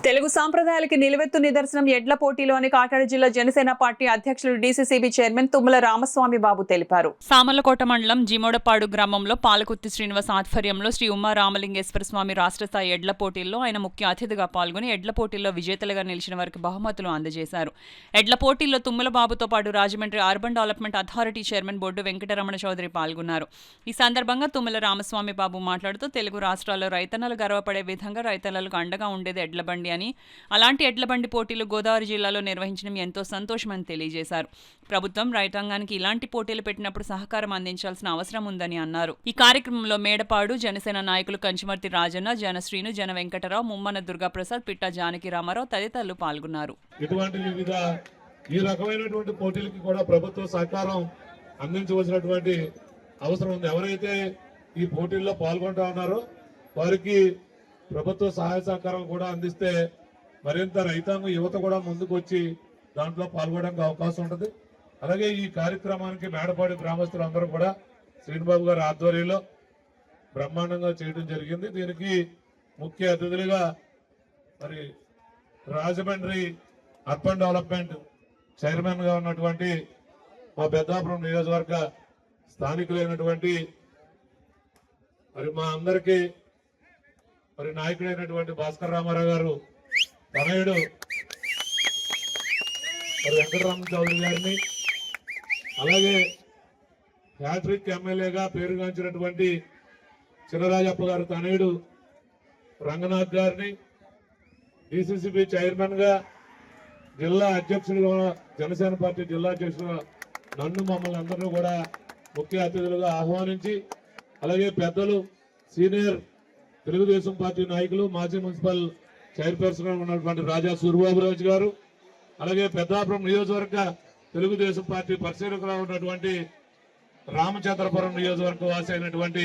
తెలుగు సాంప్రదాయాలకి నిలువెత్తు నిదర్శనం ఎడ్ల పోటీలోని కాకినాడ జిల్లా జనసేన పార్టీ అధ్యక్షులు డీసీసీబీ చైర్మన్ తుమ్మల రామస్వామి బాబు తెలిపారు. సామర్లకోట మండలం జిమోడపాడు గ్రామంలో పాలకుర్తి శ్రీనివాస్ ఆధ్వర్యంలో శ్రీ ఉమా రామలింగేశ్వర స్వామి రాష్ట్ర స్థాయి ఎడ్ల పోటీల్లో ఆయన ముఖ్య అతిథిగా పాల్గొని ఎడ్ల పోటీల్లో విజేతలుగా నిలిచిన వారికి బహుమతులు అందజేశారు. ఎడ్ల పోటీల్లో తుమ్మల బాబుతో పాటు Rajahmundry urban development authority chairman Boddu Venkataramana Chowdary పాల్గొన్నారు. ఈ సందర్భంగా తుమ్మల రామస్వామి బాబు మాట్లాడుతూ తెలుగు రాష్ట్రాల్లో రైతన్నలు గర్వపడే విధంగా రైతన్నలకు అండగా ఉండేది ఎడ్ల బండి అని, అలాంటి ఎడ్ల బండి పోటీలు గోదావరి జిల్లాలో నిర్వహించడం ఎంతో సంతోషమని తెలియజేశారు. ప్రభుత్వం రైతాంగానికి ఇలాంటి పోటీలు పెట్టినప్పుడు సహకారం అందించాల్సిన అవసరం ఉందని అన్నారు. ఈ కార్యక్రమంలో మేడపాడు జనసేన నాయకులు కంచుమర్తి రాజన్న, జనశ్రీను, జన వెంకటరావు, ముమ్మన దుర్గాప్రసాద్, పిట్ట జానకి రామారావు తదితరులు పాల్గొన్నారు. ఇటువంటి వివిధ ఈ రకమైనటువంటి పోటీలకి కూడా ప్రభుత్వ సహకారం అందించవలసినటువంటి అవసరం ఉంది. ఎవరైతే ఈ పోటీల్లో పాల్గొంటా ఉన్నారో వారికి ప్రభుత్వ సహాయ సహకారం కూడా అందిస్తే మరింత రైతాంగం యువత కూడా ముందుకు వచ్చి దాంట్లో పాల్గొనడానికి అవకాశం ఉంటుంది. అలాగే ఈ కార్యక్రమానికి మేడపాడి గ్రామస్తులు అందరూ కూడా శ్రీనిబాబు గారి ఆధ్వర్యంలో బ్రహ్మాండంగా చేయడం జరిగింది. దీనికి ముఖ్య అతిథులుగా మరి రాజమండ్రి అర్బన్ డెవలప్మెంట్ చైర్మన్ గా ఉన్నటువంటి మా పెద్దాపురం నియోజకవర్గ స్థానికులైనటువంటి మరి మా అందరికీ మరి నాయకుడైనటువంటి భాస్కర్ రామారావు గారు తనయుడు మరి వెంకటరామ చౌదరి గారిని, అలాగే హ్యాట్రిక్ ఎమ్మెల్యేగా పేరుగాంచినటువంటి చినరాజప్ప గారు తనయుడు రంగనాథ్ గారిని, డిసిసిబి చైర్మన్ గా జిల్లా అధ్యక్షులుగా జనసేన పార్టీ జిల్లా అధ్యక్షులుగా నన్ను మమ్మల్ని అందరినీ కూడా ముఖ్య అతిథులుగా ఆహ్వానించి, అలాగే పెద్దలు సీనియర్ తెలుగుదేశం పార్టీ నాయకులు మాజీ మున్సిపల్ చైర్పర్సన్ ఉన్నటువంటి రాజా సూర్యబాబురాజు గారు, అలాగే పెద్దాపురం నియోజకవర్గ తెలుగుదేశం పార్టీ పరిశీలకులుగా ఉన్నటువంటి రామచంద్రపురం నియోజకవర్గ వాసి అయినటువంటి